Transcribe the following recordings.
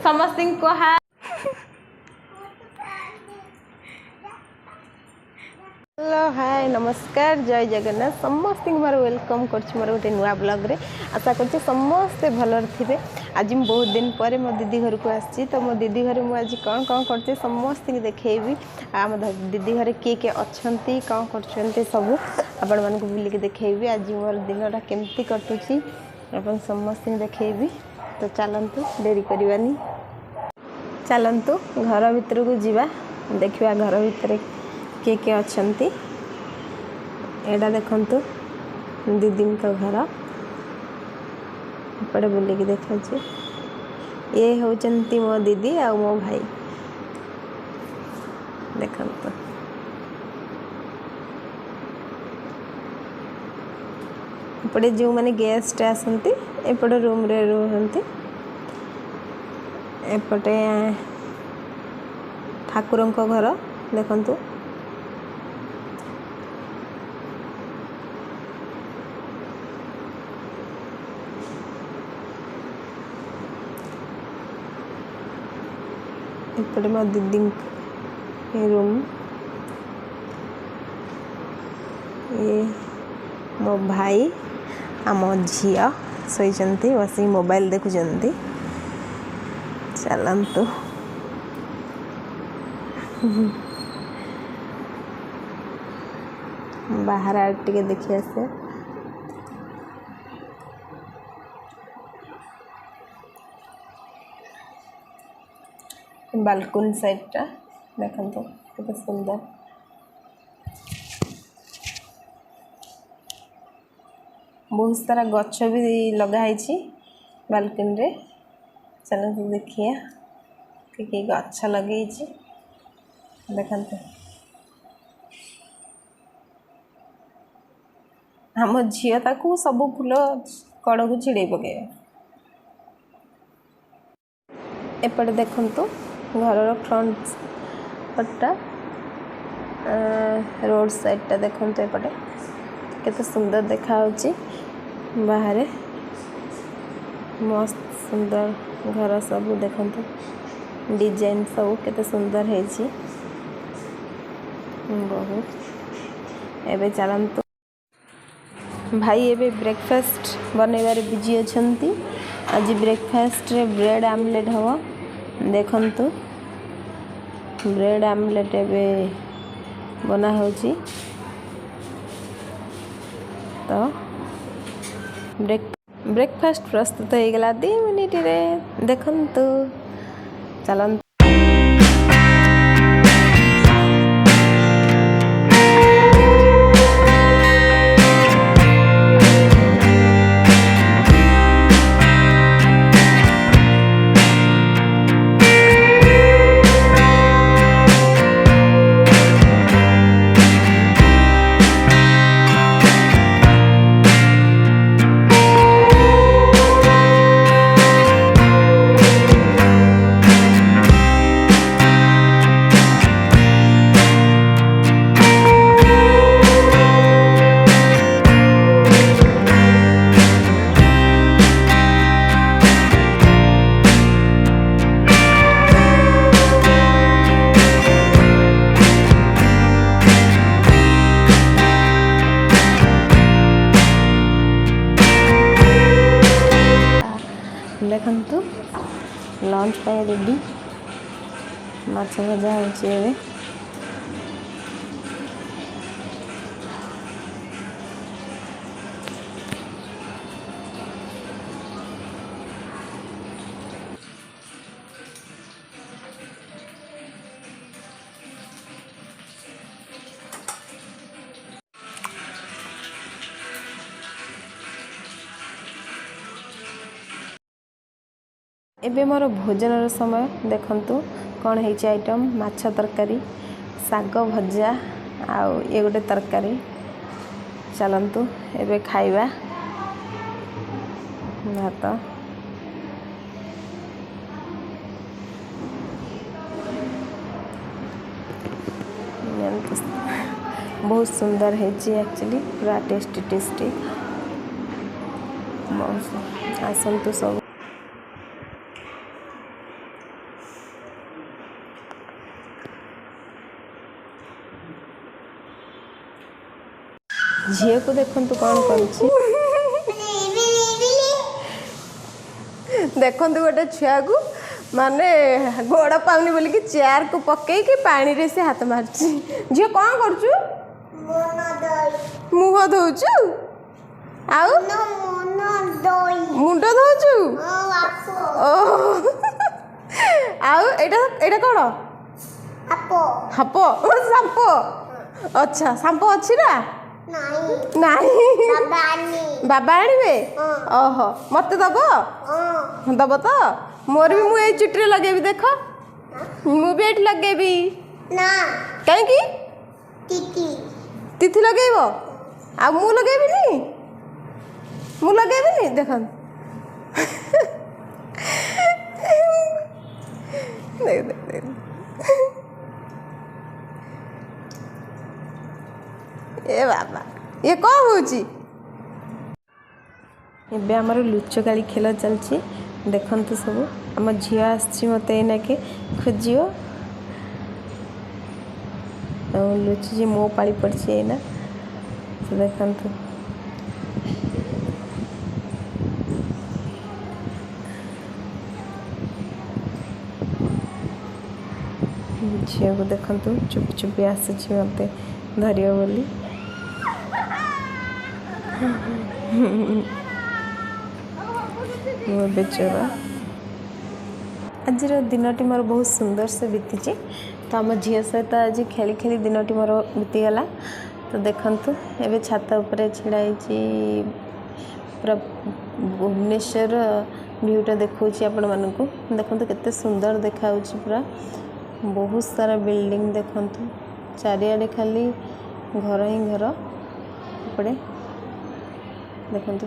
समस्त को hi hello hi नमस्कार जय जगन्नाथ समस्त मोर वेलकम कर मोर गोटे नुआ ब्लॉग रे आशा कर समस्ते भलर थे आज मैं बहुत दिन पर मो दीदी घर को आसी तो मो दीदी घर मुझे आज कौन कौन करते समस्त देखेबी आम दीदी घर किए किए अच्छा कौन कर सब आपण मानक बुलिक देखेबी आज मोर दिनटा केमती कटुची अपन समस्त देखेबी तो चलतु डेरी करवानी चलतु घर भीतर को जीवा देखा घर भीतर किए किए अच्छा एटा देखु दीदी घर एपटे बुलिक देखा ये होचंती मो दीदी आ मो भाई देखु एपटे जो मैंने गेस्ट आसती एपटे रूम रे रुहंती एपटे ठाकुर घर देखंतु एपटे मो दीदी रूम ये मो भाई आम झी शोचती बस मोबाइल देखुंत चलतु बाहर आटे देखी आसे बालकनी साइडटा देखो केते सुंदर बहुत सारा गछ भी लगाई बालकनी रे चलते देखिए कि गछ लगे देखते आम झील ताकू सब फूल कड़ को छिड़े पके एपटे देखंतु घर फ्रंट पट्टा रोड साइडटा देखंतु एपटे केते सुंदर देखा बाहर मस्त सुंदर घर सब देखंतु डिजाइन सब केते सुंदर है बहुत एबे चलंतु भाई एबे ब्रेकफास्ट बनैबार बिजी अछंती आज ब्रेकफास्ट रे ब्रेड आमलेट हवा देखंतु ब्रेड आमलेट एबे बना होची तो ब्रेकफास्ट प्रस्तुत हो गला 2 मिनिट रे देखंतु चलंतु देखंतु लंच पाए रेडी माछ भजा होचे एबे मोर भोजन समय देखंतु कौन है आइटम माछ तरकारी साग भजा आउ ये गोटे तरकारी चलंतु एबे खाइबा भात बहुत सुंदर है एक्चुअली पूरा टेस्टी टेस्टी आसतु सब झील को देखु कौन कर देखु गोटे छुआ को माने गोड़ पाऊनी बोलिकी चेयर को पकईकि पानी रे से हाथ मारची झील कौन करचु मुह धोचु आउ मुंड धोचु आउ एटा कौन हापो सांपो अच्छा सांपो अच्छी ना नहीं बाबा आनबे ओहो मत दब दब तो मोर भी मुझे चुट्टी लगे देख मुझे ये लगे कहीं तिथि लगे आ मु लगे मु लगे देख ए बाबा ये कौन होची एबे आमर लुचकाली खेल चलची देखंतु सब आम झी आसी मत एना के खोजियो लुचि मो पाली पड़ी एना तो देखंतु झील को देखंतु चुप चुपी आसी मत धरियो बोली बेचरा आज दिन मोर बहुत सुंदर से बीती तो आम झी सहित आज खेली खेली दिन मोर बीतीगला तो देखंतु एबे छात उपरे छिड़ा पूरा भुवनेश्वर व्यूटा देखा आपण मानक देखंतु केते सुंदर देखा पूरा बहुत सारा बिल्डिंग देखंतु चारिआडे खाली घर ही घर पड़े देखंतु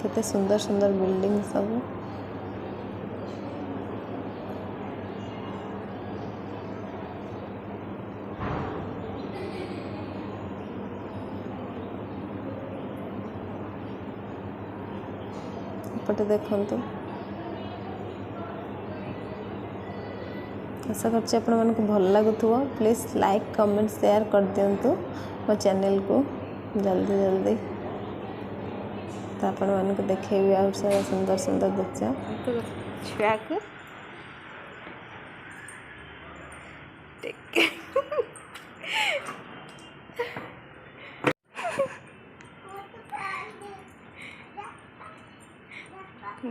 केते सुंदर सुंदर बिल्डिंग सब पटे देखंतु आशा करछि आपण मानक भल लागुथुवा प्लीज लाइक कमेंट शेयर कर दियंतु मो चैनल को जल्दी जल्दी तो आपण मानक देखेबी आउ सारा सुंदर सुंदर बच्चा छुआ को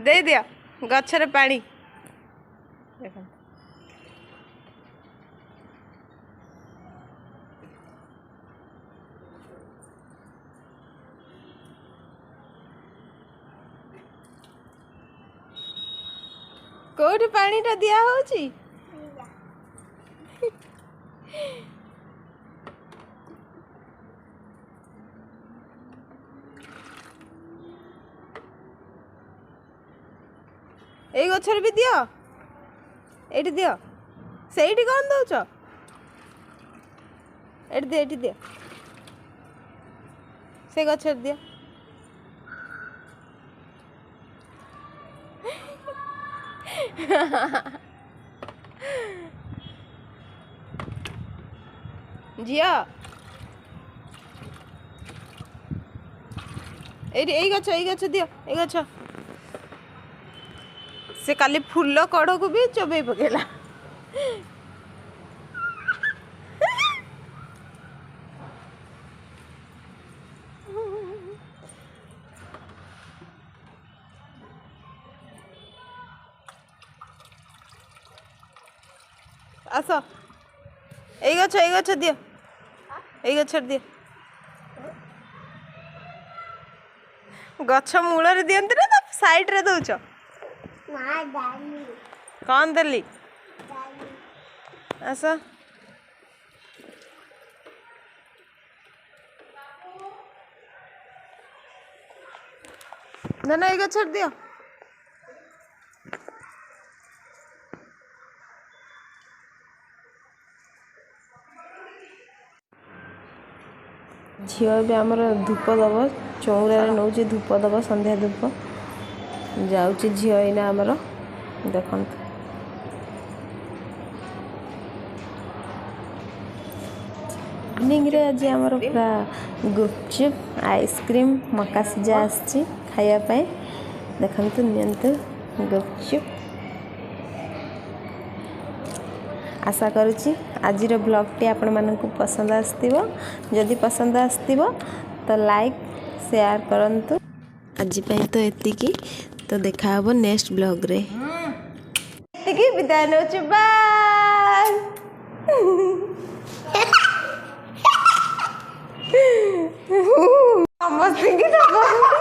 दे दिया गछरे पानी देखो कोठी पानी टा दिया होची ए गछर भी दियो एठी दियो सेठी कोन दउछ एठी दियो से गछर दियो झिया एई गछ दियो ए गछ से काली फूल कड़ को भी चोबई पकेला आस ए गछ दियो ए गछ दियो गछ मूल रे दियंती ना साइड रे दउछ कौन दली आस ना ना ए गछ दियो झील भी आमर धूप दब चौरा नौ धूप दब संध्या धूप जाऊँच झील एना आमर देखु इवनिंग रे आज आमर पूरा गुपचुप आइसक्रीम मका सिजा आसी खायापाई देखते नियंतु गुपचुप आशा करुच्ची आज ब्लॉगटी आपण मानक पसंद आसथिबो जदि पसंद आसथिबो तो लाइक शेयर करंतु आज पई तो एतिकी तो देखा हबो नेक्स्ट ब्लॉग रे एतिकी विदाय नउछु बाय समस्त की